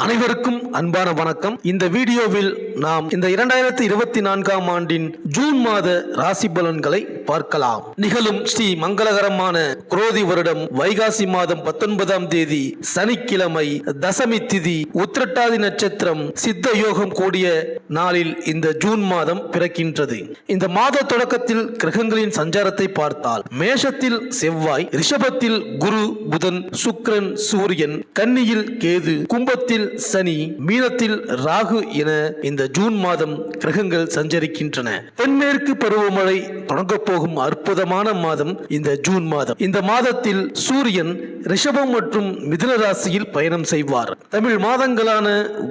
அனைவருக்கும் அன்பான வணக்கம். இந்த வீடியோவில் நாம் இந்த 2024ஆம் ஆண்டின் ஜூன் மாத ராசி பலன்களை பார்க்கலாம். நிகழும் ஸ்ரீ மங்களகரமான குரோதி வருடம் வைகாசி மாதம் 19ஆம் தேதி சனிக்கிழமை தசமி திதி உத்திரட்டாதி நட்சத்திரம் சித்த யோகம் கூடிய நாளில் இந்த ஜூன் மாதம் பிறக்கின்றது. இந்த மாத தொடக்கத்தில் கிரகங்களின் சஞ்சாரத்தை பார்த்தால் மேஷத்தில் செவ்வாய், ரிஷபத்தில் குரு, புதன், சுக்கிரன், சூரியன், கன்னியில் கேது, கும்பத்தில் சனி, மீனத்தில் ராகு என இந்த ஜூன் மாதம் கிரகங்கள் சஞ்சரிக்கின்றன. தென்மேற்கு பருவமழை தொடங்கப் போகும் அற்புதமான மாதம் இந்த ஜூன் மாதம். இந்த மாதத்தில் சூரியன் ரிஷபம் மற்றும் மிதுன ராசியில் பயணம் செய்வார். தமிழ் மாதங்களான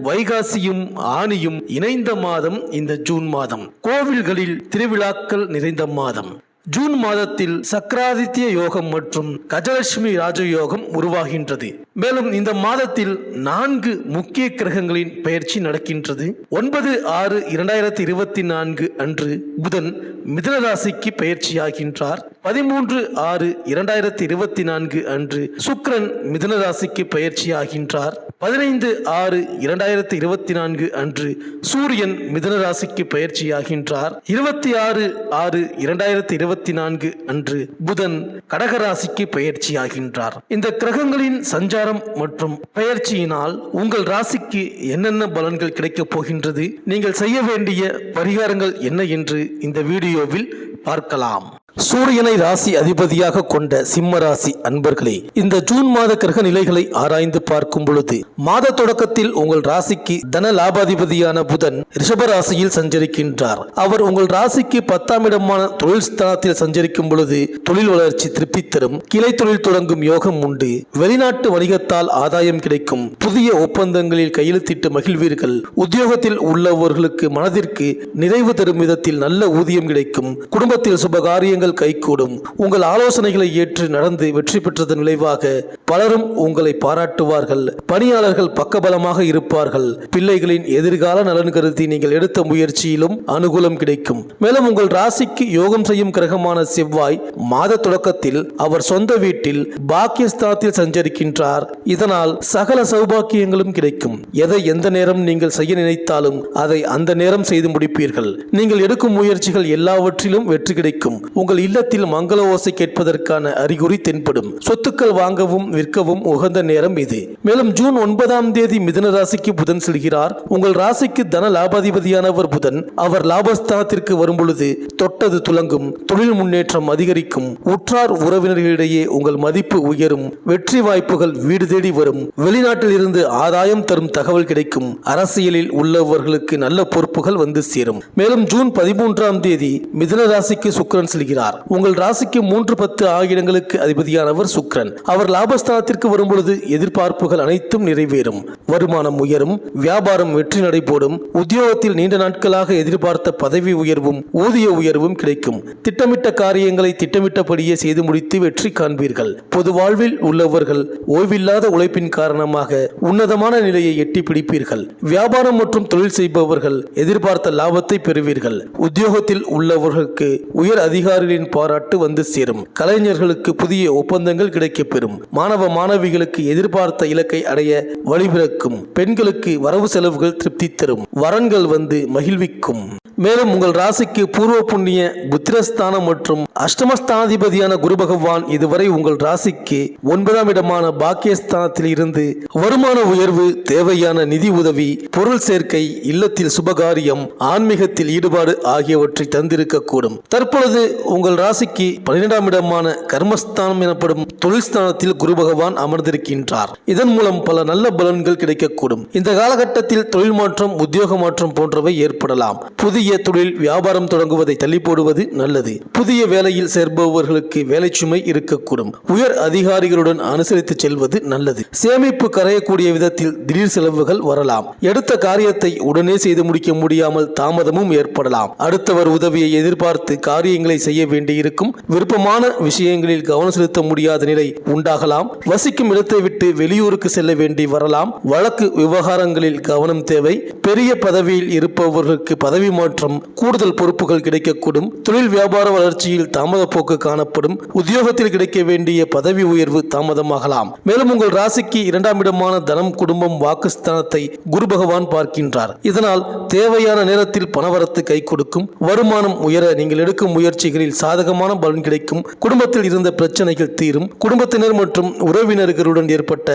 வைகாசியும் ஆனியும் இணைந்த மாதம் இந்த ஜூன் மாதம். கோவில்களில் திருவிழாக்கள் நிறைந்த மாதம். ஜூன் மாதத்தில் சக்கராதித்ய யோகம் மற்றும் கஜலட்சுமி ராஜயோகம் உருவாகின்றது. மேலும் இந்த மாதத்தில் 4 முக்கிய கிரகங்களின் பெயர்ச்சி நடக்கின்றது. 9/6/2024 அன்று புதன் மிதுன ராசிக்கு பெயர்ச்சியாகின்றார். 13/6/2024 அன்று சுக்கிரன் மிதுன ராசிக்கு பெயர்ச்சியாகின்றார். 15/6/2024 அன்று சூரியன் மிதுன ராசிக்கு பெயர்ச்சியாகின்றார். 26/6/2024 அன்று புதன் கடகராசிக்கு பெயர்ச்சியாகின்றார். இந்த கிரகங்களின் சஞ்சாரம் மற்றும் பெயர்ச்சியினால் உங்கள் ராசிக்கு என்னென்ன பலன்கள் கிடைக்கப் போகின்றது, நீங்கள் செய்ய வேண்டிய பரிகாரங்கள் என்ன என்று இந்த வீடியோவில் பார்க்கலாம். சூரியனை ராசி அதிபதியாக கொண்ட சிம்ம ராசி அன்பர்களே, இந்த ஜூன் மாத கிரக நிலைகளை ஆராய்ந்து பார்க்கும் பொழுது மாத தொடக்கத்தில் உங்கள் ராசிக்கு தன லாபாதிபதியான புதன் ரிஷப ராசியில் சஞ்சரிக்கின்றார். அவர் உங்கள் ராசிக்கு 10ஆம் இடமான தொழில் ஸ்தானத்தில் சஞ்சரிக்கும் பொழுது தொழில் வளர்ச்சி திருப்தி தரும். கிளை தொழில் தொடங்கும் யோகம் உண்டு. வெளிநாட்டு வணிகத்தால் ஆதாயம் கிடைக்கும். புதிய ஒப்பந்தங்களில் கையெழுத்திட்டு மகிழ்வீர்கள். உத்தியோகத்தில் உள்ளவர்களுக்கு மனதிற்கு நிறைவு தரும் விதத்தில் நல்ல ஊதியம் கிடைக்கும். குடும்பத்தில் சுபகாரியங்கள் கைகூடும். உங்கள் ஆலோசனைகளை ஏற்று நடந்து வெற்றி பெற்றதன் விளைவாக பலரும் உங்களை பாராட்டுவார்கள். பணியாளர்கள் பக்கபலமாக இருப்பார்கள். பிள்ளைகளின் எதிர்கால நலன் கருதி நீங்கள் எடுத்த முயற்சியிலும் அனுகூலம் கிடைக்கும். மேலும் உங்கள் ராசிக்கு யோகம் செய்யும் கிரகமான செவ்வாய் மாத தொடக்கத்தில் அவர் சொந்த வீட்டில் பாக்கியஸ்தானத்தில் சஞ்சரிக்கின்றார். இதனால் சகல சௌபாக்கியங்களும் கிடைக்கும். எதை எந்த நேரம் நீங்கள் செய்ய நினைத்தாலும் அதை அந்த நேரம் செய்து முடிப்பீர்கள். நீங்கள் எடுக்கும் முயற்சிகள் எல்லாவற்றிலும் வெற்றி கிடைக்கும். உங்கள் இல்லத்தில் மங்கள ஓசை கேட்பதற்கான அறிகுறி தென்படும். சொத்துக்கள் வாங்கவும் விற்கவும் உகந்த நேரம் இது. மேலும் ஜூன் 9ஆம் தேதி மிதுன ராசிக்கு புதன் செல்கிறார். உங்கள் ராசிக்கு தன லாபாதிபதியானவர் புதன். அவர் லாபஸ்தானத்திற்கு வரும் பொழுது தொட்டது துலங்கும். தொழில் முன்னேற்றம் அதிகரிக்கும். உற்றார் உறவினர்களிடையே உங்கள் மதிப்பு உயரும். வெற்றி வாய்ப்புகள் வீடு தேடி வரும். வெளிநாட்டில் இருந்து ஆதாயம் தரும் தகவல் கிடைக்கும். அரசியலில் உள்ளவர்களுக்கு நல்ல பொறுப்புகள் வந்து சேரும். மேலும் ஜூன் 13ஆம் தேதி மிதுன ராசிக்கு சுக்கிரன் செல்கிறார். உங்கள் ராசிக்கு 3-10 ஆகிய இடங்களுக்கு அதிபதியானவர் சுக்கிரன். அவர் லாபஸ்தானத்திற்கு வரும்பொழுது எதிர்பார்ப்புகள் அனைத்தும் நிறைவேறும். வருமானம் உயரும். வியாபாரம் வெற்றி நடைபோடும். உத்தியோகத்தில் நீண்ட நாட்களாக எதிர்பார்த்த பதவி உயர்வும் ஊதிய உயர்வும் கிடைக்கும். திட்டமிட்ட காரியங்களை திட்டமிட்டபடியே செய்து முடித்து வெற்றி காண்பீர்கள். பொது வாழ்வில் உள்ளவர்கள் ஓய்வில்லாத உழைப்பின் காரணமாக உன்னதமான நிலையை எட்டி பிடிப்பீர்கள். வியாபாரம் மற்றும் தொழில் செய்பவர்கள் எதிர்பார்த்த லாபத்தை பெறுவீர்கள். உத்தியோகத்தில் உள்ளவர்களுக்கு உயர் அதிகாரிகளின் பாராட்டு வந்து சேரும். கலைஞர்களுக்கு புதிய ஒப்பந்தங்கள் கிடைக்கப்பெறும். மாணவ மாணவிகளுக்கு எதிர்பார்த்த இலக்கை அடைய வழிபிறக்கும். பெண்களுக்கு வரவு செலவுகள் திருப்தி தரும். வரன்கள் வந்து மகிழ்விக்கும். மேலும் உங்கள் ராசிக்கு பூர்வ புண்ணிய புத்திரஸ்தானம் மற்றும் அஷ்டமஸ்தானாதிபதியான குரு பகவான் இதுவரை உங்கள் ராசிக்கு 9ஆம் இடமான பாக்கியஸ்தானத்தில் இருந்து வருமான உயர்வு, தேவையான நிதி உதவி, பொருள் சேர்க்கை, இல்லத்தில் சுபகாரியம், ஆன்மீகத்தில் ஈடுபாடு ஆகியவற்றை தந்திருக்கக்கூடும். தற்பொழுது உங்கள் ராசிக்கு 12ஆம் இடமான கர்மஸ்தானம் எனப்படும் தொழில் ஸ்தானத்தில் குரு பகவான் அமர்ந்திருக்கின்றார். இதன் மூலம் பல நல்ல பலன்கள் கிடைக்கக்கூடும். இந்த காலகட்டத்தில் தொழில் மாற்றம், உத்தியோக மாற்றம் போன்றவை ஏற்படலாம். புதிய தொழில் வியாபாரம் தொடங்குவதை தள்ளி போடுவது நல்லது. புதிய வேலையில் சேர்பவர்களுக்கு வேலை சுமை இருக்கக்கூடும். உயர் அதிகாரிகளுடன் அனுசரித்து செல்வது நல்லது. சேமிப்பு கரையக்கூடிய விதத்தில் திடீர் செலவுகள் வரலாம். எடுத்த காரியத்தை உடனே செய்து முடிக்க முடியாமல் தாமதமும் ஏற்படலாம். அடுத்தவர் உதவியை எதிர்பார்த்து காரியங்களை செய்ய வேண்டியிருக்கும். விருப்பமான விஷயங்களில் கவனம் செலுத்த முடியாத நிலை உண்டாகலாம். வசிக்கும் இடத்தை விட்டு வெளியூருக்கு செல்ல வேண்டி வரலாம். வழக்கு விவகாரங்களில் கவனம் தேவை. பெரிய பதவியில் இருப்பவர்களுக்கு பதவி மாற்றம் இடமாற்றம், கூடுதல் பொறுப்புகள் கிடைக்கக்கூடும். தொழில் வியாபார வளர்ச்சியில் தாமத போக்கு காணப்படும். உத்தியோகத்தில் கிடைக்க வேண்டிய பதவி உயர்வு தாமதமாகலாம். மேலும் உங்கள் ராசிக்கு 2ஆம் இடமான தனம், குடும்பம், வாக்குஸ்தானத்தை குரு பகவான் பார்க்கின்றார். இதனால் தேவையான நேரத்தில் பணவரத்து கை கொடுக்கும். வருமானம் உயர நீங்கள் எடுக்கும் முயற்சிகளில் சாதகமான பலன் கிடைக்கும். குடும்பத்தில் இருந்த பிரச்சனைகள் தீரும். குடும்பத்தினர் மற்றும் உறவினர்களுடன் ஏற்பட்ட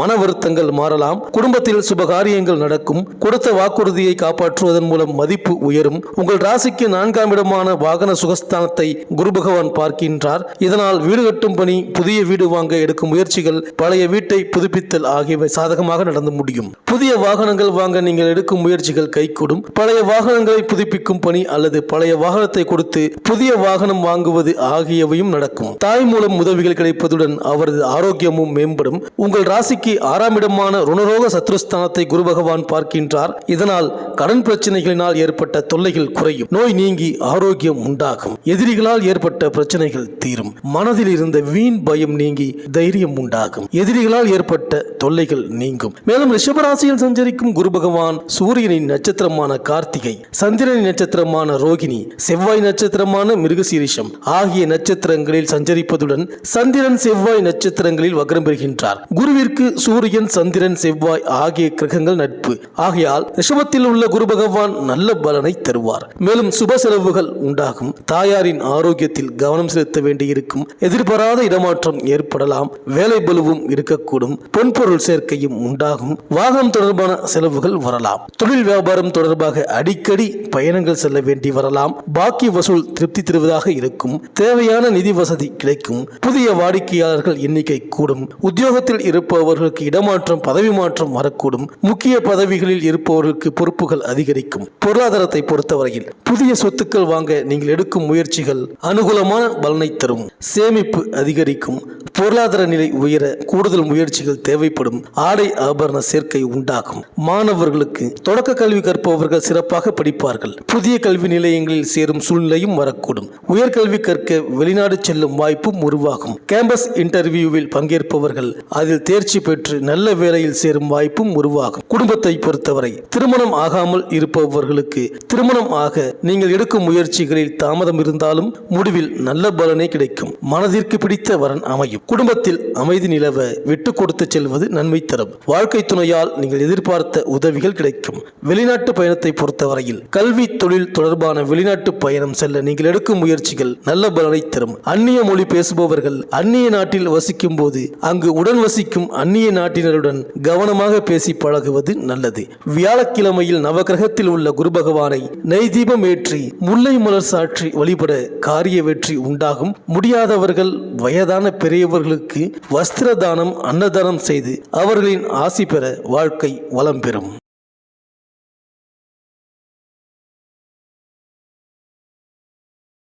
மன வருத்தங்கள் மாறலாம். குடும்பத்தில் சுபகாரியங்கள் நடக்கும். கொடுத்த வாக்குறுதியை காப்பாற்றுவதன் மூலம் மதிப்பு உயரும். உங்கள் ராசிக்கு 4ஆம் இடமான வாகன சுகஸ்தானத்தை குரு பகவான் பார்க்கின்றார். இதனால் வீடு கட்டும் பணி, புதிய வீடு வாங்க எடுக்கும் முயற்சிகள், பழைய வீட்டை புதுப்பித்தல் ஆகியவை சாதகமாக நடந்து முடியும். புதிய வாகனங்கள் வாங்க நீங்கள் எடுக்கும் முயற்சிகள் கைகூடும். பழைய வாகனங்களை புதுப்பிக்கும் பணி அல்லது பழைய வாகனத்தை கொடுத்து புதிய வாகனம் வாங்குவது ஆகியவையும் நடக்கும். தாய் மூலம் உதவிகள் கிடைப்பதுடன் அவரது ஆரோக்கியமும் மேம்படும். உங்கள் ராசிக்கு 6ஆம் இடமான ருணரோக சத்ருஸ்தானத்தை குரு பகவான் பார்க்கின்றார். இதனால் கடன் பிரச்சனைகளினால் ஏற்பட்ட தொல்லைகள் குறையும். நோய் நீங்கி ஆரோக்கியம் உண்டாகும். எதிரிகளால் ஏற்பட்ட பிரச்சனைகள் தீரும். மனதில் இருந்த வீண் பயம் நீங்கி தைரியம் உண்டாகும். எதிரிகளால் ஏற்பட்ட தொல்லைகள் நீங்கும். மேலும் ரிஷபராசியில் சஞ்சரிக்கும் குரு பகவான் சூரியனின் நட்சத்திரமான கார்த்திகை, சந்திரனின் நட்சத்திரமான ரோகிணி, செவ்வாய் நட்சத்திரமான மிருகசீரிஷம் ஆகிய நட்சத்திரங்களில் சஞ்சரிப்பதுடன் சந்திரன் செவ்வாய் நட்சத்திரங்களில் வக்ரம் பெறுகின்றார். குருவிற்கு சூரியன், சந்திரன், செவ்வாய் ஆகிய கிரகங்கள் நட்பு. ஆகையால் ரிஷபத்தில் உள்ள குரு பகவான் நல்ல பலனை தருவார். மேலும் சுப செலவுகள் உண்டாகும். தாயாரின் ஆரோக்கியத்தில் கவனம் செலுத்த வேண்டியிருக்கும். எதிர்பாராத இடமாற்றம் ஏற்படலாம். வேலை பலுவும் இருக்கக்கூடும். பொன்பொருள் சேர்க்கையும் உண்டாகும். வாகனம் தொடர்பான செலவுகள் வரலாம். தொழில் வியாபாரம் தொடர்பாக அடிக்கடி பயணங்கள் செல்ல வேண்டி வரலாம். பாக்கி வசூல் திருப்தி தருவதாக இருக்கும். தேவையான நிதி வசதி கிடைக்கும். புதிய வாடிக்கையாளர்கள் எண்ணிக்கை கூடும். உத்தியோகத்தில் இருப்பவர்களுக்கு இடமாற்றம், பதவி மாற்றம் வரக்கூடும். முக்கிய பதவிகளில் இருப்பவர்களுக்கு பொறுப்புகள் அதிகரிக்கும். பொருளாதாரத்தை பொறுத்தவரையில் புதிய சொத்துக்கள் வாங்க நீங்கள் எடுக்கும் முயற்சிகள் அனுகூலமான பலனை தரும். சேமிப்பு அதிகரிக்கும். பொருளாதார நிலை உயர கூடுதல் முயற்சிகள் தேவைப்படும். ஆடை ஆபரண சேர்க்கை உண்டாகும். மாணவர்களுக்கு தொடக்க கல்வி கற்பவர்கள் சிறப்பாக படிப்பார்கள். புதிய கல்வி நிலையங்களில் சேரும் சூழ்நிலையும் வரக்கூடும். உயர்கல்வி கற்க வெளிநாடு செல்லும் வாய்ப்பும் உருவாகும். கேம்பஸ் இன்டர்வியூவில் பங்கேற்பவர்கள் அதில் தேர்ச்சி பெற்று நல்ல வேலையில் சேரும் வாய்ப்பும் உருவாகும். குடும்பத்தை பொறுத்தவரை திருமணம் ஆகாமல் இருப்பவர்களுக்கு திருமணம் ஆக நீங்கள் எடுக்கும் முயற்சிகளில் தாமதம் இருந்தாலும் முடிவில் நல்ல பலனே கிடைக்கும். மனதிற்கு பிடித்த வரன் அமையும். குடும்பத்தில் அமைதி நிலவ விட்டு கொடுத்து செல்வது நன்மை தரும். வாழ்க்கை துணையால் நீங்கள் எதிர்பார்த்த உதவிகள் கிடைக்கும். வெளிநாட்டு பயணத்தை பொறுத்தவரையில் கல்வி, தொழில் தொடர்பான வெளிநாட்டு பயணம் செல்ல நீங்கள் எடுக்கும் முயற்சிகள் நல்ல பலனை தரும். அந்நிய மொழி பேசுபவர்கள் அந்நிய நாட்டில் வசிக்கும் போது அங்கு உடன் வசிக்கும் அந்நிய நாட்டினருடன் கவனமாக பேசி பழகுவது நல்லது. வியாழக்கிழமையில் நவகிரகத்தில் உள்ள குரு பகவானை நெய் தீபம் ஏற்றி முல்லை மலர் சாற்றி வழிபட காரிய வெற்றி உண்டாகும். முடியாதவர்கள் வயதான பெரியவர்களுக்கு வஸ்திர தானம், அன்னதானம் செய்து அவர்களின் ஆசி பெற வாழ்க்கை வளம் பெறும்.